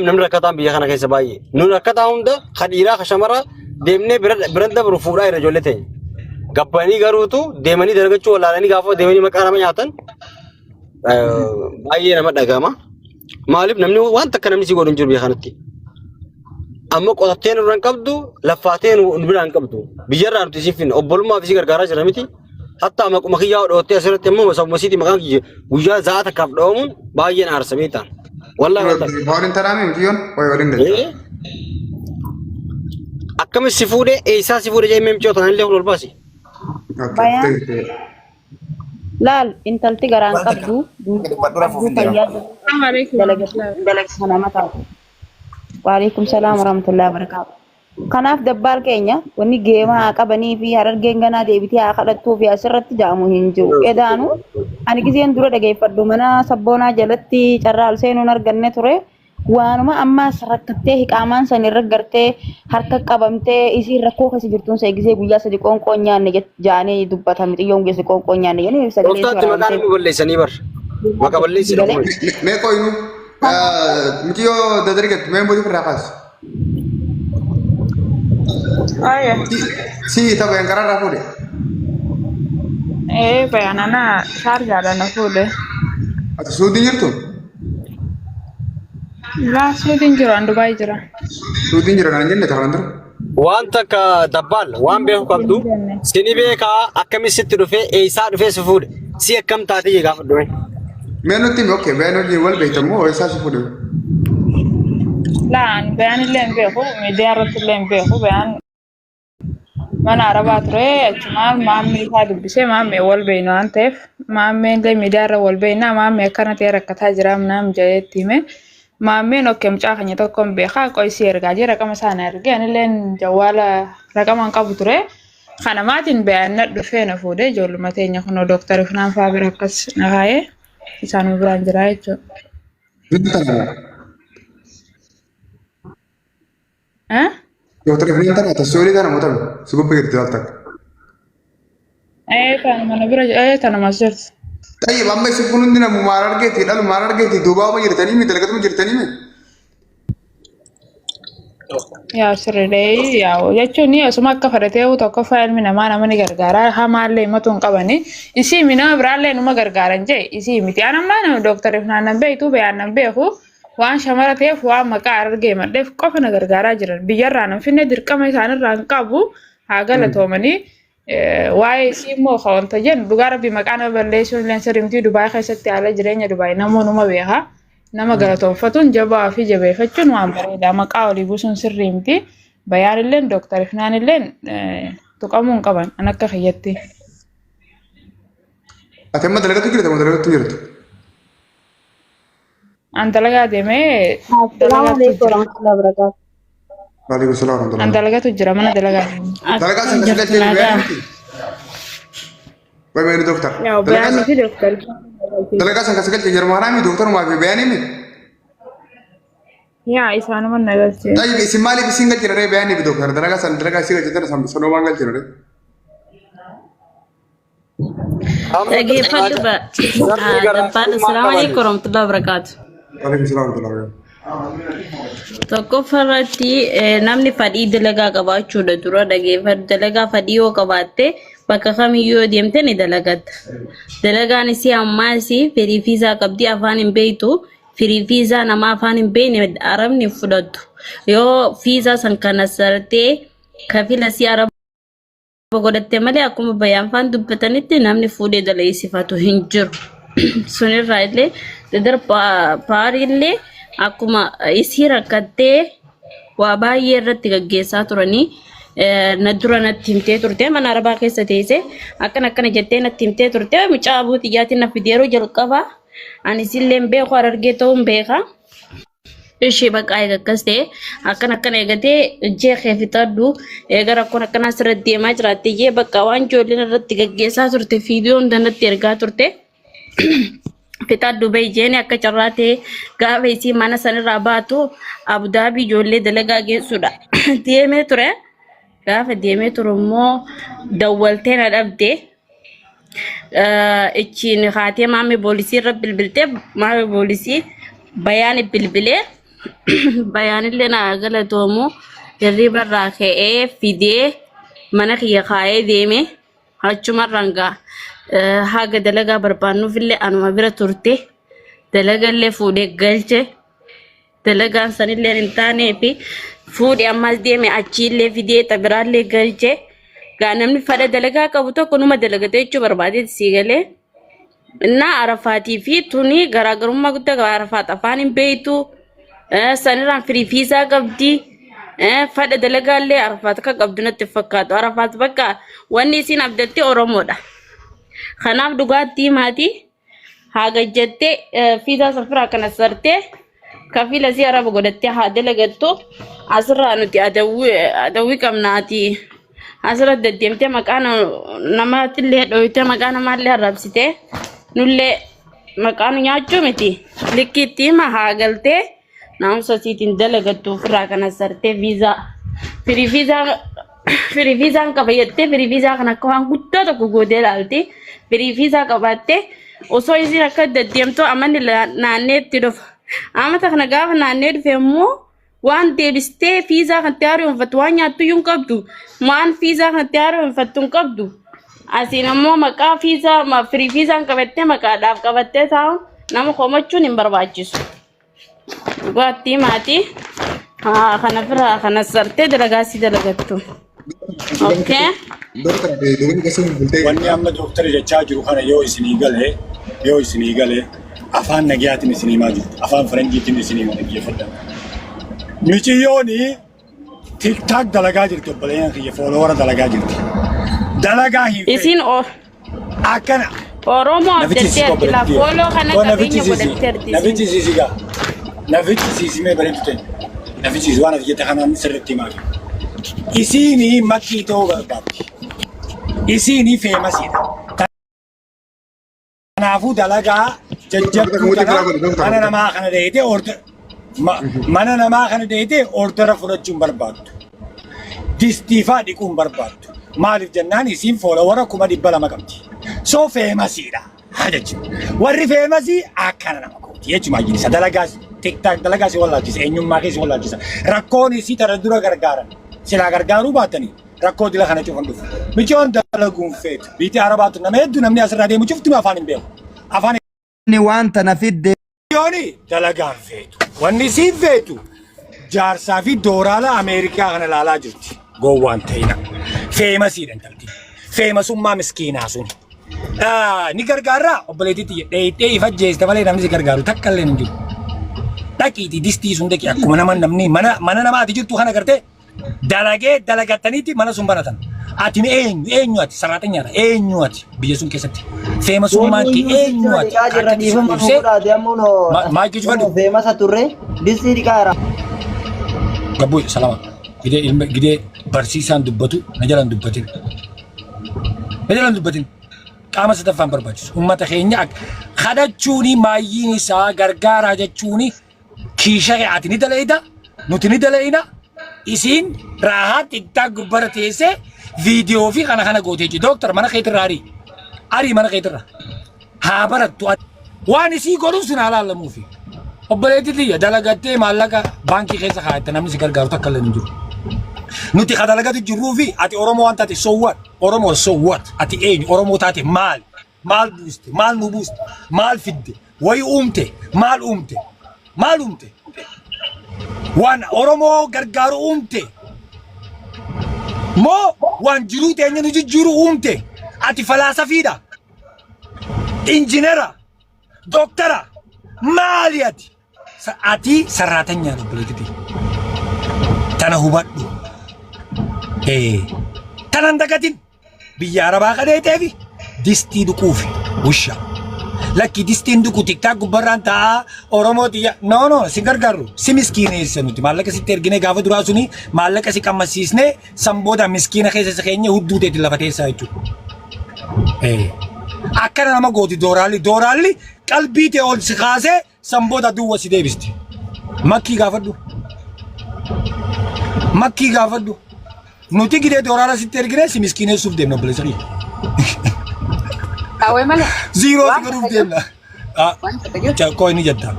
نمر كتام بيخنا كيس باي نور كتام ده خديرة خشمرة دمني برند برفورة رجولته قباني قروتو دمني درجة شو ولا لاني قافو دمني مكان ما يعطن باي نمر دعامة مالب نمني وان تكنا نمشي قرن جربي خانتي أما قطعتين وران كبدو لفاتين ونبران كبدو بيجرّا نتشيفين أبول ما في شيء كارج رميتي حتى ما مخيّا أوتي أسرة تمام وسام مسيتي مكان كي وجا زات كبدومون باين أرسميتان والله بورين ترامي متيون ويورين ده أكمل سفورة إيسا سفورة جاي ميم جوتان اللي هو الباسي لا انت التجاران كبدو وعليكم السلام ورحمة الله وبركاته. كناف دبار كينيا وني جيما كبني في هرر جينغنا ديبتي أخذتو في أسرة جامو هنجو إدانو أنا كذين دورة دقي فردو منا سبونا جلتي شرال سينو نرجع ترى وأنا ما أما سرقته كأمان سنرجعته حركة كبمته إسي ركوه كسي جرتون سيجزي بيجا سديكون كونيا نجت جاني دبّت هم يوم جسي كونيا نجاني سجلي أستاذ مكان مبلغ سنيبر ما قبل لي سنيبر ما كوينو متيو دادريكت ما يبغى يفرق خاص أيه سي تبغى ينكرر رافوده إيه بيان أنا شارجة على نفوده أتسودي نيرتو لا سودين جران دبي جرا سودي نيران عندنا تكلم وانت كدبال وان بيه كمدو سني بيه كا أكمل ست رفع إيسا رفع سفود سي كم تاتي يقف دوين منو تيم أوكي منو جيوال بيتمو إيسا سفوده لا بيان اللي بيهو مديارة اللي بيهو بيان ما نعرفات رأي أجمال ما أمي هذا بشيء ما أمي والبينو أنتف ما أمي اللي مديارة والبينا ما أمي كانت يركض هجرة منام جاية تيمه ما أمي نوكي مجاخن يتوقم بيخا كوي سير قاجي رقم سانا رجع نلين جوالا رقم أنقبض رأي خدماتين بيان ندفين فوده جول متين يكونوا دكتور فنان فابركس نهاية إنسان بران جرايتو ها دكتور فنان ترى تسولي ده أنا متابع سبب بيجي تالتك أيه كان من برج أيه كان مصدر طيب أما يسكونون دينا ممارر كيتي لا ممارر كيتي دوبا ما يرتني مي تلقت ما يرتني مي يا سردي يا وجهني أسمع كفرته وتوقف من أمانة من غرغارة همالي ما تنقبني إسي منا برالي نما غرغارة جاي إسي متي أنا ما أنا دكتور فنان بيتو بيان بيهو وان شمرته فوا مكار جيمر دف كفنا غرغارة جرن بيجرنا في ندير كم يسان رانكابو هاغلا تومني واي سيمو خون تجن دوغار بمكان بلشون لنسرمتي دبي خسته على جرينيا دبي نمو نما بيها نما غلطون فتون جبا في جبه فتون وان بريدا مقاولي بوسون سريمتي بيان لين دكتور فنان لين تقامون قبن انا كخيتي أتم تلقت كيرت ما تلقت كيرت انت لغا ديمه السلام عليكم ورحمة الله وبركاته. عليكم السلام ورحمة الله انت لغا تجرا من دلغا تلقت سنكسر كيرت بيان دكتور يا بيان في دكتور تلقت سنكسر كيرت جرمانا مي دكتور ما في بياني مي يا إسماعيل من نجاسي طيب اسمالي بسنجل جرى بياني بدكتور تلقت سنجل جرى سنو مانجل جرى أجي فلبا السلام عليكم ورحمة الله وبركاته. عليكم السلام ورحمة الله وبركاته. Tokko farratti namni fadhii dalagaa qabaachuudha dura dhageeffatu dalagaa fadhii yoo qabaatte bakka kamiyyuu deemte ni dalagatta. Dalagaan isii ammaas firii fiizaa qabdi afaan hin beektu firii fiizaa nama afaan hin beekne arabni fudhattu yoo fiizaa san kana sartee kafila si araba godhatte malee akkuma bayaan faan dubbatanitti namni fuudhee dalageessifatu hin jiru. Sunirraa illee dadar paarillee akkuma isii rakkattee waa baay'ee irratti gaggeessaa turanii na dura natti himtee turte mana arabaa keessa teesse akkana jettee natti himtee turte mucaa abuuti iyaatiin na fide yeroo jalqabaa ani silleen beeku argee ta'uun beeka ishee bakka akkas ta'e akkana eegatee jeexee fixadhu eega rakkoon akkanaa sirratti deemaa jiraatte jee bakka waan ijoolleen irratti gaggeessaa turte fiidiyoon danatti ergaa turte fixadhu bahi jeeni akka carraatee gaafa isii mana sanirraa baatu abudaabii ijoollee dalagaa geessuudha deemee ture gaafa deemee ture immoo dawwaltee na dhabde ichiin haatee maamee boolisii irra bilbiltee maamee boolisii bayaan bilbilee bayaanillee naa galatoomu hirribarraa ka'ee fidee mana kiyya kaayee deeme achumarraan gaa haga dalagaa barbaannuufillee anuma bira turte dalagallee fuudhee galche dalagaan sanillee hin taanee fi fuudhee ammas deeme achiillee fidee tabiraallee galche gaa namni fedha dalagaa qabu tokko numa dalagate jechuu barbaadeeti sii galee innaa arafaatii fi tuni garaagarummaa guddaa qaba. Arafaat afaan hin beektu sanirraan firii fiisaa qabdi fedha dalagaallee arafaat akka qabdu natti fakkaatu. Arafaat bakka wanni isiin abdatte Oromoodha. Kanaaf dhugaattii maatii haga jettee fiisaa safiraa kana sartee kafila si araba godhattee haa dalagattu asirraa nuti adawwii qabnaati. Asirra deddeemtee maqaan namaatillee dhoyitee maqaa namaallee arrabsitee nullee maqaan nyaachuu miti likkiitti hima haa galtee naamusa siitiin dalagattu ofirraa kana sartee viizaa firii viizaan qaba jettee firii viizaa kana akka waan guddaa tokko gootee ilaalti. Firii viizaa qabaattee osoo isiin akka deddeemtu amanni naanneetti dhufa. Amata kana gaafa naannee dhufe immoo waan deebistee viizaa kan haaromfattu waan nyaattu hin qabdu. Maan viizaa kan haaromfattu hin qabdu. Asiin ammoo maqaa viizaa firii viizaan qabattee maqaadhaaf qabattee taa'u nama komachuun hin barbaachisu. Dhugaattii maatii kana biraa kana sartee dalagaa si dalagattu. Okay. Wanni amma doktara jechaa jiru kana yoo isinii galee afaan nagayaatiin isinii maa jirtu afaan faranjiitiin isinii maa dhaggeeffadha. Miciyyooni tiktaak dalagaa jirti obboleeyyan kiyya fooloowara dalagaa jirti. Dalagaa hin fe'e. Isin akkana. Oromoo abdatteerti la fooloo kana qabeenya godhatteerti. Nafichi siisigaa. Nafichi siisimee bareedu ta'e. Nafichi siisi waan ati jette kanaan sirriitti himaa. Isinii makkii ta'uu barbaaddi. Isinii feemasiidha. Kanaafuu dalagaa jajjabduu kana mana namaa kana deetee mana namaa kana deetee ordera fudhachuun barbaaddu. Distiifaa dhiquun barbaaddu. Maaliif jennaan isiin foolowara 200 qabdi. Soo feemasiidha. Haa jechuudha. Warri feemasii akkana nama kooti jechuudha. Isa dalagaas tiktaak dalagaas wallaachisa eenyummaa keessa wallaachisa. Rakkoon isii tara dura gargaaran. Silaa gargaaruu baatanii rakkoo dila kana cufan dhufu. Michoon dalaguun feetu. Biitii arabaatu nama hedduu namni asirraa deemu cufti afaan hin beeku. Afaan inni wanta na fidde. Michooni dalagaan feetu. Wanni isiin feetu jaarsaa fi dooraala Ameerikaa kana ilaalaa jirti. Gowwaan ta'ina. Feemasiidha intalti. Feemasummaa miskiinaa sun. Ni gargaarraa obboleettiitti dheedhee ifa jeesta malee namni si gargaaru takka illee hin jiru. Dhaqiitii distii sun dhaqi akkuma namni mana namaati jirtu kana gartee dalagee dalagattaniitti mana sun banatan. Ati eenyu ati saraaxanyaadha eenyu ati biyya sun keessatti. Feemasummaan kee eenyu ati. Maayikii cufadhu. Feemasa turre distii dhiqaara. Gabbuu salama. Gidee barsiisaan dubbatu na jalan dubbatin. Na jalan dubbatin. Qaama sadaffaan barbaachisu. Uummata keenya kadhachuuni maayyiin isaa gargaaraa jechuuni kiisha ati ni dalaida nuti ni dalaina isiin raahaa tiktaak gubbara teessee viidiyoo fi kana gootee jirti. Dooktar mana keetirraa arii mana keetirraa haa barattu waan isii godhuun sun haalaallamuufi. Obboleettitiyya dalagattee maallaqa baankii keessa kaa'atte namni si gargaaru takka illee hin jiru. Nuti kadalagatu jirruu fi ati Oromoo waan taate so what? Oromoo so what? Ati eenyu Oromoo taate maal? Maal buuste? Maal nu buuste? Maal fidde? Wayi uumte? Maal uumte? Maal uumte? Waan Oromoo gargaaru uumte? Moo waan jiruu teenya nu jijjiiru uumte? Ati falaasafiidha? Injineera? Dooktara? Maali ati? Ati sarraatanyaa obboleettitii. Tana hubadhu. Tanan dagatin biyya Arabaa kadheeteefi distii dhuquufi busha. Lakki distiin dhuqu tiktaak gubbarraan taa'aa Oromoo xiyya. No si gargaaru si miskiineessa nuti maallaqa sitti ergine gaafa duraa suni maallaqa si qammasiisnee sanbooda miskiina keessa keenya hudduu teetti lafa teessaa jechuudha. Akkana nama gooti dooraalli qalbii tee ol si kaasee sanbooda duwwa si deebisti. Makkii gaafadhu. Nuti gidee dooraala sitti ergine si miskiineessuuf deemna obboleessa kiyya. Zero si godhuuf deemna. Koo inni jettaa.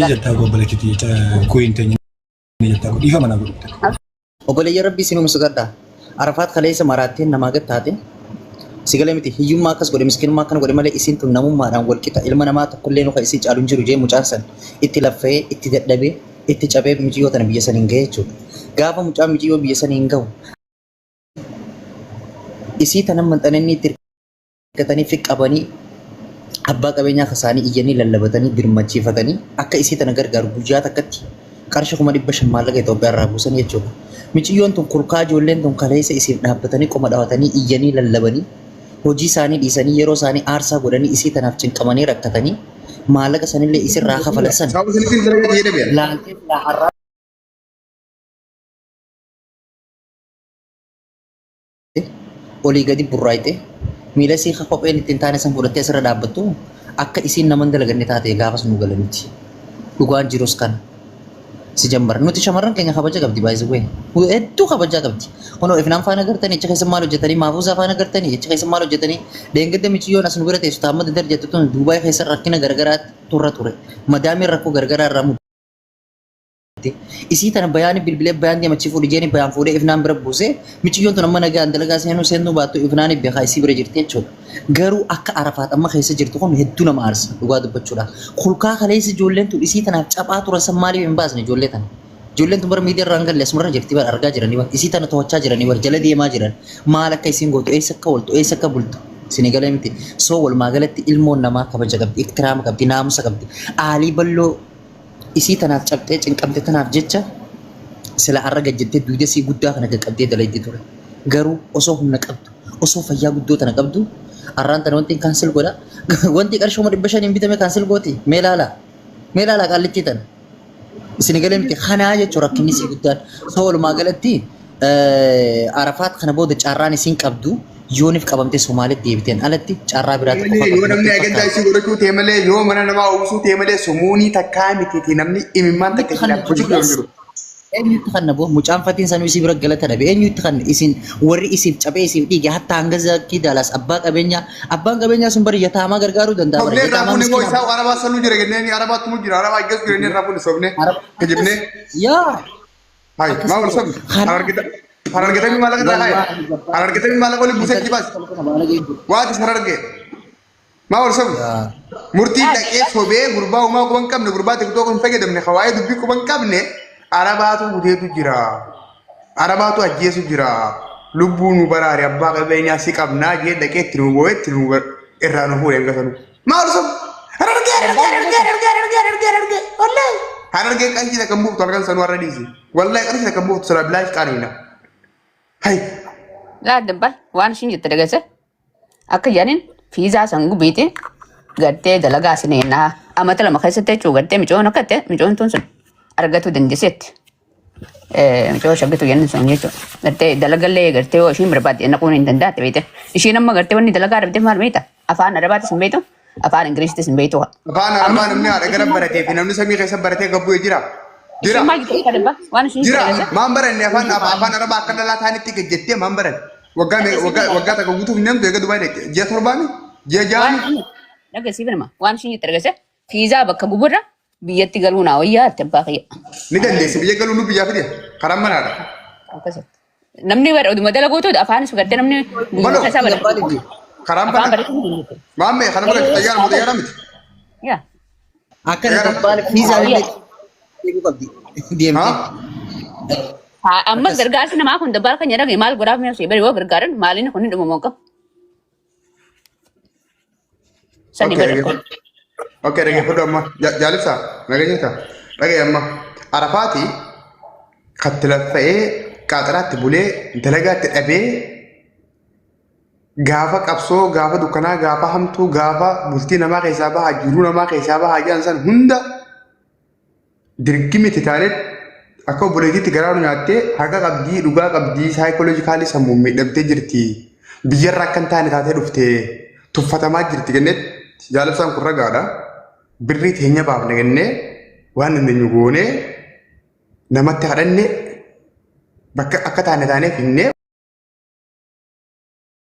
جتا قبل كتير كوين تاني جتا قبل إيفا منا قلت Obboleeyya Rabbii sinuu musugadha. Arafaat kaleessa maraatteen namaa gad taate. Sigalee miti hiyyummaa akkas godhe miskiinummaa akkana godhe malee isiin tun namummaadhaan wal qixa ilma namaa tokkollee nuka isii caalu hin jiru jee mucaan san itti laffee itti dadhabee itti cabee mijiyyoo tana biyya saniin gahe jechuudha. Gaafa mucaan mijiyyoo biyya saniin gahu isii tanan maxxananii itti hirkatanii fiqqabanii abbaa qabeenyaa kasaanii iyyanii lallabatanii birmachiifatanii akka isii tana gargaaru guyyaa takkatti qarshii 500 maallaqa Itoophiyaa irraa buusan jechuudha. Miciyyoon tun kurkaa ijoolleen tun kaleessa isiif dhaabbatanii qoma dhaawatanii iyyanii lallabanii hojii isaanii dhiisanii yeroo isaanii aarsaa godhanii isii tanaaf cinqamanii rakkatanii maallaqa sanillee isirraa kafalan. Laaltee laaharraa olii gadi burraayite miila isii kopheen ittiin taane san fudhattee asirra dhaabbattu akka isiin naman dalaganne taate gaafas nu galanitti. Dhugaan jirus kana. Si jambar nuti shamarran keenya kabaja qabdi baay'ee hedduu kabajaa qabdi. Kunoo ifnaan faana gartanii jecha keessa maal hojjetanii maafuusaa faana gartanii jecha keessa maal hojjetanii deengedda miciyyoon as nu bira teessu taamma dadar jettu tun Duubaay keessa rakkina garagaraa ture. Madaamiin rakkoo garagaraa irraa mudate. Isii tana bayaani bilbilee bayaan deemachi fuudhi jeeni bayaan fuudhee ifnaan bira buusee miciyyoon tun amma nagaan dalagaa seenuu baattu ifnaan beekaa isii bira jirti jechuudha. Garuu akka Arafaat amma keessa jirtu kun hedduu nama aarsa dhugaa dubbachuudha. Kulkaa kaleessa ijoolleen tun isii tanaaf caphaa turan san maaliif hin baasne ijoollee tana. Ijoolleen tun bara miidiyaa irraa galle asuma jirti bara argaa jiranii bara isii tana to'achaa jiranii bara jala deemaa jiran maal akka isiin gootu eessa akka ooltu eessa akka bultu isin galee miti soo walumaa galatti ilmoon namaa kabaja qabdi iktiraama qabdi naamusa qabdi aalii balloo isii tanaaf cabxee cinqamte tanaaf jecha sila arra gajjettee duuda isii guddaa kana qaqqabdee dalaydi ture. Garuu osoo humna qabdu osoo fayyaa guddoo tana qabdu arraan tana wanti kaansel godha wanti qarshii 500 bitame kaansel gooti mee laala qaallitti tana isin galee miti kanaa jechuun rakkinni isii guddaan soo walumaa galatti Arafaat kana booda carraan isiin qabdu yooniif qabamtee Somaalitti deebiteen alatti carraa biraatti qofa yoo namni agandaa isii godhachuu ta'e malee yoo mana namaa oomishuu ta'e malee sumuunii takkaa miti namni imimmaan takka isin hojjechuu jiru. Eenyutti kan naboo mucaan fatiin sanuu isii bira galata dhabe eenyutti kan isin warri isiif cabee isiif dhiige hatta hanga zakkii daalaas abbaan qabeenyaa sun bari yataamaa gargaaruu danda'a. Sobnee raafuun immoo isaa arabaa sanuu jira genneen arabaatti mu jira arabaa igas jira genneen raafuun sobnee kajibnee. Yaa. Hai maa wal sobne harargetanii maallaqa taa'aa harargetanii maallaqa waliin buusee jibaas waati sarargee maa wal sobne murtii dhaqee sobee gurbaa uumaa quban qabne gurbaa tiktoo kun fayyadamne hawaayee dubbii quban qabne arabaatu buteetu jira arabaatu ajjeesu jira lubbuu nu baraare abbaa qabeenyaa si qabnaa jee dhaqee itti nu boo'ee itti nu irraa nu fuudhee engasanu maa wal sobne harargee wallahi harargee qanjii takkan buuftu halkan sanuu har'a dhiisi wallahi qarshii takkan buuftu sala bilaash qaaniina. Hai. Laa dabbal waan ishiin jette dhaggeesse akka jedhaniin fiizaa sangu biite gartee dalagaa sineenaa amata lama keessatti jechuun gartee micoon akka ta'e micoon tun sun argatu dandeesseetti. Micoo shaggitu jennu sun jechuudha. Gartee dalagallee gartee yoo ishiin barbaadde naquun hin danda'atte beekte. Ishiin amma gartee wanni dalagaa dhabdeef maal beekta? Afaan Arabaatis hin beektu, afaan Ingiliziitis hin beektu. Afaan Arabaa namni haadha gara baratee fi namni samii keessa baratee gabbuu jira. Jira. Jira. Maan baranne afaan Arabaa akka dhalaa taanitti gajjettee maan baranne. Waggaa takka guutuuf hin namtu eega Dubaay dhaqe. Ji'a torbaami? Ji'a ja'aami? Dhaggeessiif nama waan ishiin jette dhaggeesse fiizaa bakka guburra biyyatti galuu naa wayyaa itti abbaa kiyya. Ni dandeessi biyya galuu nu biyyaa fide karaan manaadha. Namni oduma dalaguutu afaanis gartee namni guutuu isaa barate. Karaan mana. Maamme kana bira xayyaara moo xayyaara miti? Yaa. Akka dabbaal fiizaa eeguu qabdi deemtee. Amma gargaarsi namaa kun dabbaal kan jedhame maal godhaaf mi'a bari yoo gargaaran maaliin kun hin dhumamoo qabu. Sani bari. Oke dhaggeeffadhu amma jaalibsaa nagayeeta dhagaye amma Arafaati katti laffa'ee qaxaraatti bulee dalagaatti dhabee gaafa qabsoo gaafa dukkanaa gaafa hamtuu gaafa bultii namaa keessaa bahaa jiruu namaa keessaa bahaa jedhan san hunda dirgimiti taanet akka obboleettiitti garaanu nyaattee haqa qabdii dhugaa qabdii saayikooloojikaalii sammuu miidhamtee jirti biyyarra akka hin taane taatee dhuftee tuffatamaa jirti kennetti jaalibsaan kun ragaadha birrii teenya baafne kennee waan dandeenyu goonee namatti kadhanne bakka akka taane taaneef hinnee